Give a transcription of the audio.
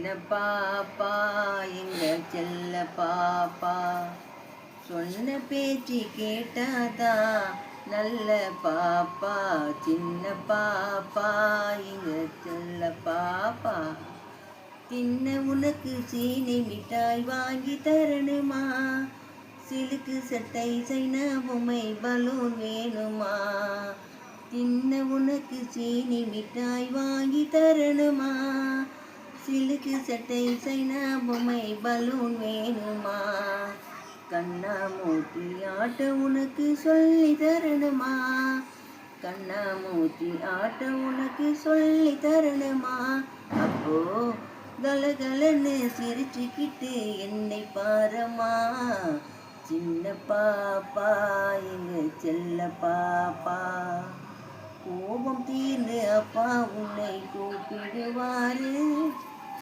சின்ன பாப்பா எங்க செல்ல பாப்பா சொன்ன பேச்சு கேட்டாதா நல்ல பாப்பா. சின்ன பாப்பா எங்க செல்ல பாப்பா தின்ன உனக்கு சீனி மிட்டாய் வாங்கி தரணுமா? சிலுக்கு சட்டை சைன பொம்மை பலூன் வேணுமா? தின்ன உனக்கு சீனி மிட்டாய் வாங்கி தரணுமா? சிலுக்கு சட்டை சைன பொம்மை பலூன் வேணுமா? கண்ணா மூட்டி ஆட்ட உனக்கு சொல்லி தரணுமா? கண்ணா மூட்டி ஆட்ட உனக்கு சொல்லி தரணுமா? அப்போ கலகலன்னு சிரிச்சுக்கிட்டு என்னை பாரம்மா. சின்ன பாப்பா எங்க செல்ல பாப்பா கோபம் தீர்ந்து அப்பா உன்னை கூப்பிடுவாரு.